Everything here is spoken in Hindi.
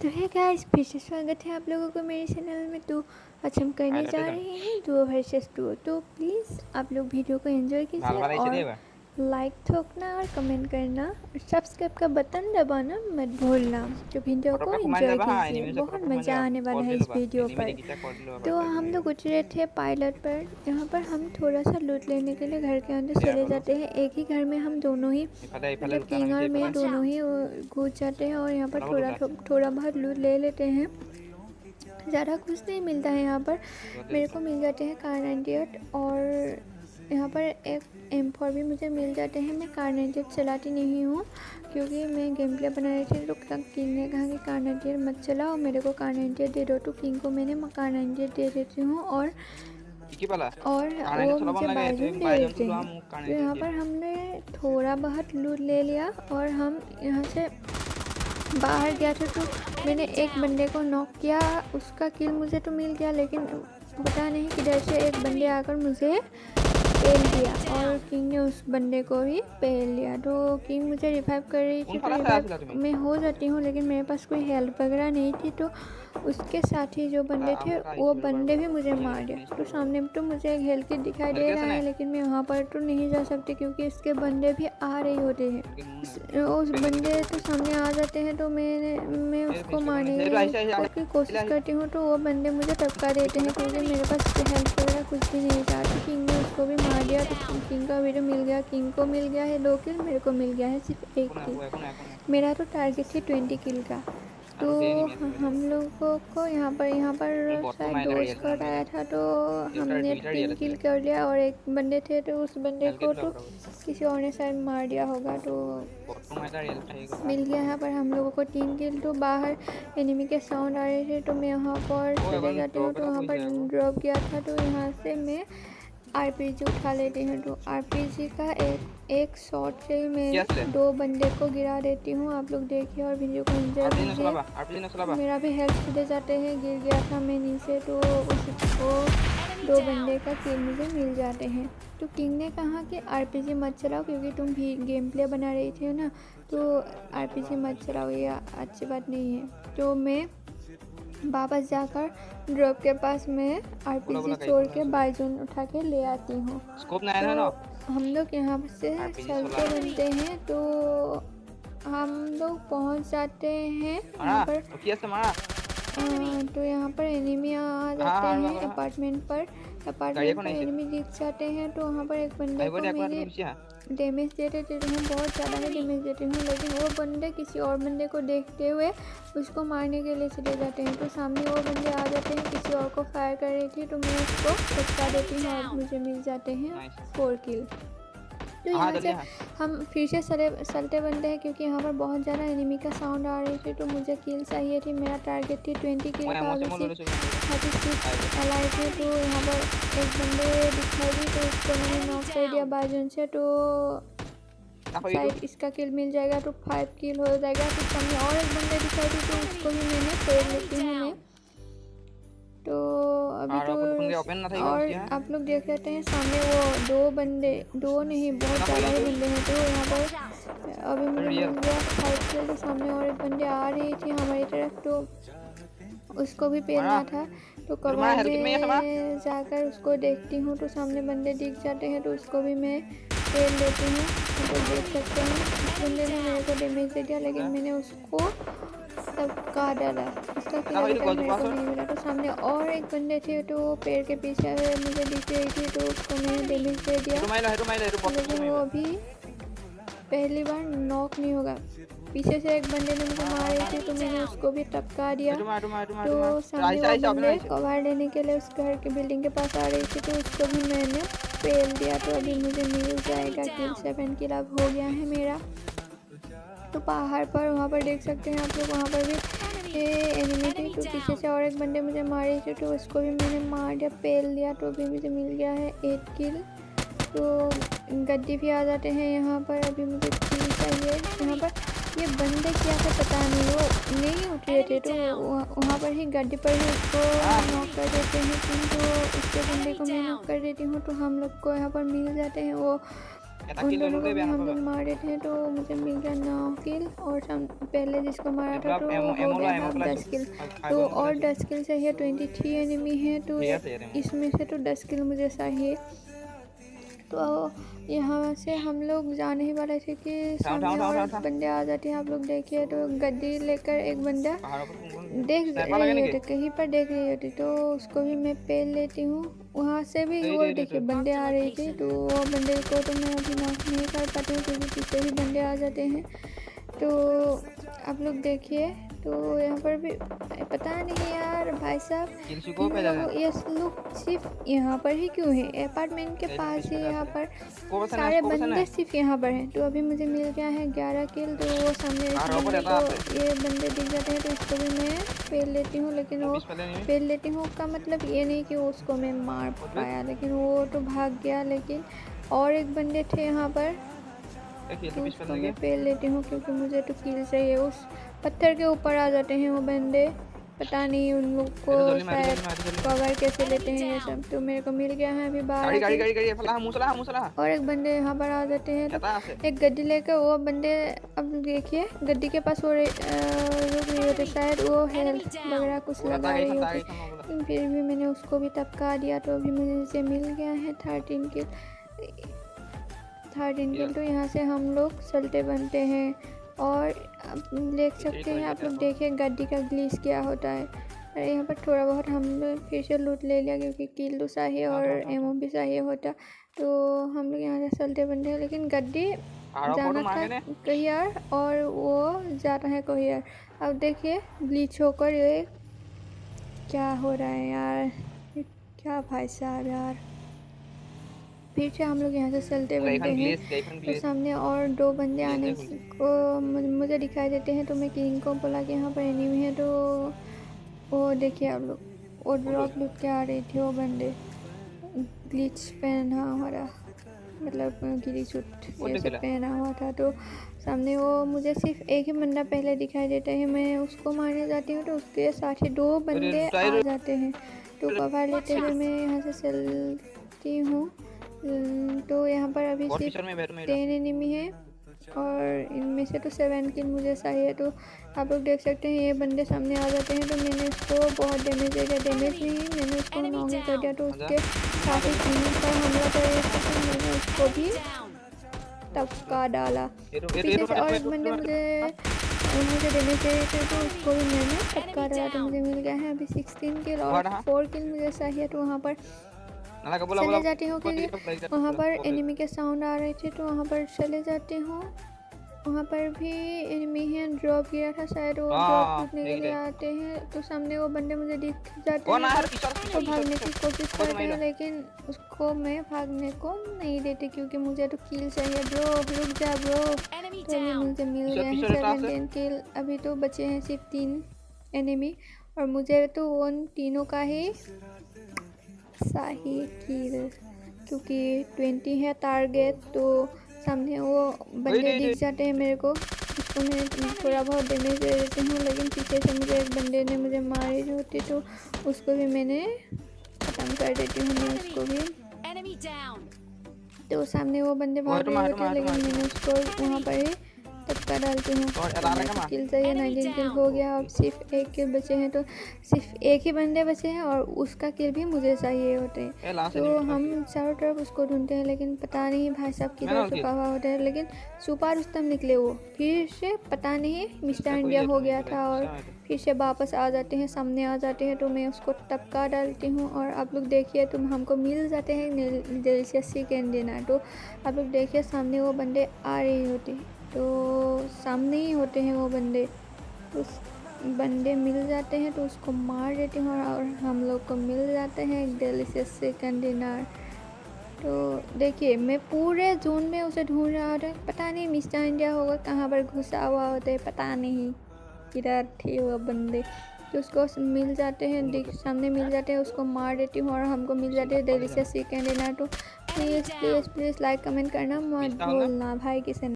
तो है गाइस, फिर से स्वागत है आप लोगों को मेरे चैनल में। तो आज हम करने जा रहे हैं डुओ वर्सेस डुओ। तो प्लीज़ आप लोग वीडियो को एंजॉय कीजिए और लाइक ठोकना और कमेंट करना और सब्सक्राइब का बटन दबाना मत भूलना। तो वीडियो को एंजॉय कीजिए, बहुत मज़ा आने वाला है इस वीडियो पर। तो हम लोग उतरे थे पायलट पर। यहाँ पर हम थोड़ा सा लूट लेने के लिए घर के अंदर चले जाते हैं। एक ही घर में हम दोनों ही मतलब किंग और मैं दोनों ही घुस जाते हैं और यहाँ पर थोड़ा बहुत लूट ले लेते हैं। ज़्यादा कुछ नहीं मिलता है यहाँ पर। मेरे को मिल जाते हैं कार 98 और यहाँ पर एक M4 भी मुझे मिल जाते हैं। मैं कार 98 चलाती नहीं हूँ क्योंकि मैं गेम प्ले बना रही थी। तो किंग ने कहा कि कार 98 मत चलाओ, मेरे को कार 98 दे दो। तो किंग को मैंने कार 98 दे देती हूँ और वो मुझे बाइजन दे देते हैं। तो यहाँ पर हमने थोड़ा बहुत लूट ले लिया और हम यहाँ से बाहर गया था। तो मैंने एक बंदे को नॉक किया, उसका किल मुझे तो मिल गया, लेकिन पता नहीं किधर से एक बंदे आकर मुझे पेल दिया और किंग ने उस बंदे को भी पेल लिया। तो किंग मुझे रिवाइव कर रही थी, तो रिवाइव मैं हो जाती हूँ, लेकिन मेरे पास कोई हेल्प वगैरह नहीं थी। तो उसके साथ ही जो बंदे थे वो बंदे भी मुझे मार दिया। तो सामने तो मुझे एक हेल्थ किट दिखाई दे रहा है, लेकिन मैं वहाँ पर तो नहीं जा सकती क्योंकि इसके बंदे भी आ रहे होते हैं। उस बंदे तो सामने आ जाते हैं तो मैं उसको मारने की कोशिश करती हूँ, तो वो बंदे मुझे टपका देते हैं क्योंकि मेरे पास हेल्प वगैरह कुछ भी नहीं था। तो किंग ने उसको भी मार दिया। तो किंग का वीडियो मिल गया, किंग को मिल गया है 2 किल, मेरे को मिल गया है सिर्फ 1 किल। मेरा तो टारगेट थी 20 किल का। तो हम लोगों को यहाँ पर शायद 2 स्क्वाड आया था, तो हमने 3 किल कर लिया और एक बंदे थे तो उस बंदे को तो किसी और ने शायद मार दिया होगा। तो मिल गया यहाँ पर हम लोगों को 3 किल। तो बाहर एनिमी के साउंड आ रहे थे, तो मैं यहाँ पर चले जाती हूँ। तो वहाँ पर ड्रॉप गया था, तो यहाँ से मैं RPG उठा लेती हूँ। तो RPG का एक शॉट से ही मैं 2 बंदे को गिरा देती हूँ। आप लोग देखिए और वीडियो को एंजॉय कीजिए। मेरा भी हेल्थ चले जाते हैं, गिर गया था मैं नीचे, तो उसको 2 बंदे का किल मुझे मिल जाते हैं। तो किंग ने कहा कि RPG मत चलाओ क्योंकि तुम भी गेम प्ले बना रही थी ना, तो RPG मत चलाओ, ये अच्छी बात नहीं है। तो मैं वापस जाकर ड्रॉप के पास मैं RPG छोड़ के बाइजन उठा के ले आती हूँ। तो हम लोग यहाँ से चलते बनते हैं, तो हम लोग पहुँच जाते हैं यहाँ पर। तो यहाँ पर एनिमी आ जाते हैं अपार्टमेंट पर एनिमी दिख जाते हैं। तो वहाँ पर एक बंदे को मैंने डैमेज देते हूँ, बहुत ज़्यादा ही डैमेज देती हूँ, लेकिन वो बंदे किसी और बंदे को देखते हुए उसको मारने के लिए चले जाते हैं। तो सामने वो बंदे आ जाते हैं, किसी और को फायर कर रही थी, तो मैं उसको फटका देती हूँ और मुझे मिल जाते हैं 4 किल। तो यहाँ से हम फिर से चलते बनते हैं क्योंकि यहाँ पर बहुत ज़्यादा एनिमी का साउंड आ रही थी, तो मुझे किल चाहिए थी। मेरा टारगेट थी 20 किल का, अभी सिर्फ 36 अलाइव थे। तो यहाँ पर एक बंदे दिखाई दी, तो उसको मैंने नॉक कर दिया बाइजन से। तो शायद इसका किल मिल जाएगा, तो 5 किल हो जाएगा। तो सामने और एक बंदे दिखाई दी, तो उसको भी मैंने फेर लेती हूँ मैं। तो अभी तो और आप लोग देख लेते हैं सामने वो 2 बंदे, 2 नहीं बहुत ज़्यादा ही बंदे हैं। तो यहाँ पर अभी मुझे मिल गया 5 किल। तो सामने और एक बंदे आ रही थी हमारी तरफ, तो उसको भी पेलना था। तो कवर में जाकर उसको देखती हूँ, तो सामने बंदे दिख जाते हैं, तो उसको भी मैं पेल देती हूँ। तो देख सकते हैं उस बंदे ने मेरे को डैमेज दे दिया, लेकिन मैंने उसको सबका डाला, उसका किल मेरे को नहीं मिला। तो सामने और एक बंदे थे, तो पेड़ के पीछे मुझे दिख रही थी, तो उसको मैंने डैमेज दे दिया, लेकिन वो अभी पहली बार नॉक नहीं होगा। पीछे से एक बंदे ने मुझे मार रही थी, तो मैंने उसको भी टपका दिया। तो सामने वो बंदे कवर लेने के लिए उस घर के बिल्डिंग के पास आ रही थी, तो उसको भी मैंने पेल दिया। तो अभी मुझे मिल जाएगा किल, 7 किल अब हो गया है मेरा। तो पहाड़ पर वहाँ पर देख सकते हैं आप लोग, वहाँ पर भी एनिमी थी, तो पीछे से और एक बंदे मुझे मारे थे, तो उसको भी मैंने मार दिया, पेल दिया। तो अभी मुझे मिल गया है 8 किल। तो गद्दी भी आ जाते हैं यहाँ पर, अभी मुझे किल चाहिए। यहाँ पर ये बंदे क्या थे पता नहीं, वो नहीं उठ रहे थे, तो वहाँ पर ही गद्दी पर ही उसको नॉक कर देते हैं। तो उसके बंदे को मैं नॉक कर देती हूँ, तो हम लोग को यहाँ पर मिल जाते हैं वो उन दोनों को भी हम लोग मार देते हैं तो मुझे मिल गया 9 किल और पहले जिसको मारा था तो हो गया था 10 किल। तो और 10 किल चाहिए, 23 एनिमी है तो इसमें से तो 10 किल मुझे चाहिए। तो यहाँ से हम लोग जाने ही वाले थे कि सामने और बंदे आ जाते हैं। आप लोग देखिए तो गड्डी लेकर एक बंदा देख रही होती, कहीं पर देख रही होती तो उसको भी मैं पेल लेती हूँ। वहाँ से भी वो देखिए बंदे आ रहे थे तो वो बंदे को तो मैं अभी नॉक नहीं कर पाती हूँ क्योंकि पीछे भी बंदे आ जाते हैं। तो आप लोग देखिए तो यहाँ पर भी पता नहीं यार भाई साहब ये लोग सिर्फ यहाँ पर ही क्यों है, अपार्टमेंट के पास ही यहाँ पर सारे बंदे सिर्फ यहाँ पर हैं। तो अभी मुझे मिल गया है 11 किल। तो वो सामने तो ये बंदे दिख जाते हैं तो इसको भी मैं पेल लेती हूँ, लेकिन वो पेल लेती हूँ का मतलब ये नहीं कि उसको मैं मार पाया, लेकिन वो तो भाग गया। लेकिन और एक बंदे थे यहाँ पर तो उसको मैं पेल लेती हूँ क्योंकि मुझे तो किल चाहिए। उस पत्थर के ऊपर आ जाते हैं वो बंदे, पता नहीं उन लोग को शायद कवर कैसे लेते हैं ये सब। तो मेरे को मिल गया है अभी 12 और एक बंदे यहाँ पर आ जाते हैं तो एक गड्डी लेकर वो बंदे अब देखिए गड्डी के पास वो रुक रही होती, शायद वो हेल्थ वगैरह कुछ लगा रही होती, लेकिन फिर भी मैंने उसको भी टपका दिया। तो अभी मुझे मिल गया है 13 किल। तो यहाँ से हम लोग चलते बनते हैं और देख सकते हैं आप लोग देखिए गड्डी का ग्लिच क्या होता है। अरे यहाँ पर थोड़ा बहुत हम लोग फिर से लूट ले लिया क्योंकि किल तो चाहिए और एमओ भी चाहिए होता। तो हम लोग यहाँ से चलते बनते हैं, लेकिन गड्डी जाना था कहियार और वो जाता है कहियार। अब देखिए ग्लिच होकर ये क्या हो रहा है यार, क्या भाई साहब यार। फिर से हम लोग यहाँ से चलते बनते हैं तो सामने और 2 बंदे आने को मुझे दिखाई देते हैं। तो मैं किंग को बोला कि यहाँ पर एनिमी है, तो वो देखिए आप लोग वो ड्रॉप लूट के आ रही थी वो बंदे ग्लिच पहना हुआ, मतलब ग्लिच ये सब पहना हुआ था। तो सामने वो मुझे सिर्फ एक ही बंदा पहले दिखाई देता है, मैं उसको मारने जाती हूँ तो उसके साथ ही 2 बंदे आ जाते हैं। तो कवर लेते हुए मैं यहाँ से चलती हूँ। तो यहाँ पर अभी सिर्फ 10 एनिमी है और इनमें से तो 7 किल मुझे चाहिए। तो आप लोग देख सकते हैं ये बंदे सामने आ जाते हैं तो मैंने उसको बहुत डैमेज दे दिया, डैमेज नहीं मैंने उसको नॉक कर दिया। तो उसके काफ़ी टीम पर हमला कर रहे थे तो मैंने उसको भी टपका डाला पीछे से। और एक बंदे मुझे डैमेज दे रहे थे तो उसको भी मैंने टपका डाला। तो मुझे मिल गया है अभी 16 किल और 4 किल मुझे चाहिए। तो वहाँ पर चले जाती हूँ क्योंकि वहाँ पर एनिमी के साउंड आ रहे थे तो वहाँ पर चले जाती हूँ। वहाँ पर भी एनिमी है, ड्रॉप गिरा था शायद, वो ड्रॉप लूटने के लिए आते हैं। तो सामने वो बंदे मुझे दिख जाते हैं तो भागने की कोशिश करते हैं, लेकिन उसको मैं भागने को नहीं देती क्योंकि मुझे तो किल चाहिए। ब्रो रुक जा ब्रो। तो अभी मुझे मिल गया है 17 किल। अभी तो बचे हैं सिर्फ 3 एनिमी और मुझे तो उन तीनों का ही सही किल क्योंकि 20 है टारगेट। तो सामने वो बंदे दिख जाते हैं मेरे को, उसको मैं थोड़ा बहुत डैमेज दे देती हूँ, लेकिन पीछे से मुझे एक बंदे ने मुझे मारी होती तो उसको भी मैंने ख़त्म कर देती हूँ मैं उसको भी। तो सामने वो बंदे भाग रहे होते हैं लेकिन मैंने उसको वहाँ पर ही टपका डालती हूँ। किल चाहिए 19 किल हो गया, अब सिर्फ 1 किल बचे हैं। तो सिर्फ एक ही बंदे बचे हैं और उसका किल भी मुझे चाहिए होते हैं। तो हम चारों तरफ उसको ढूंढते हैं लेकिन पता नहीं भाई साहब किधर छुपा हुआ होता है। लेकिन सुपर रुस्तम निकले वो, फिर से पता नहीं मिस्टर इंडिया हो गया था और फिर से वापस आ जाते हैं, सामने आ जाते हैं। तो मैं उसको टपका डालती हूँ और आप लोग देखिए तो हमको मिल जाते हैं डिलीशियस चिकन डिनर। तो आप लोग देखिए सामने वो बंदे आ रही होती तो सामने ही होते हैं वो बंदे, उस बंदे मिल जाते हैं तो उसको मार देती हूँ और हम लोग को मिल जाते हैं एक डिलीशियस चिकन डिनर। तो देखिए मैं पूरे जोन में उसे ढूंढ रहा था, पता नहीं मिस्टर इंडिया होगा कहाँ पर घुसा हुआ होता है, पता नहीं किधर थे वो बंदे। तो उसको मिल जाते हैं, सामने मिल जाते हैं, उसको मार देती हूँ और हमको मिल जाते हैं डिलीशियस चिकन डिनर। तो please please please like comment करना मत भूलना भाई, किसी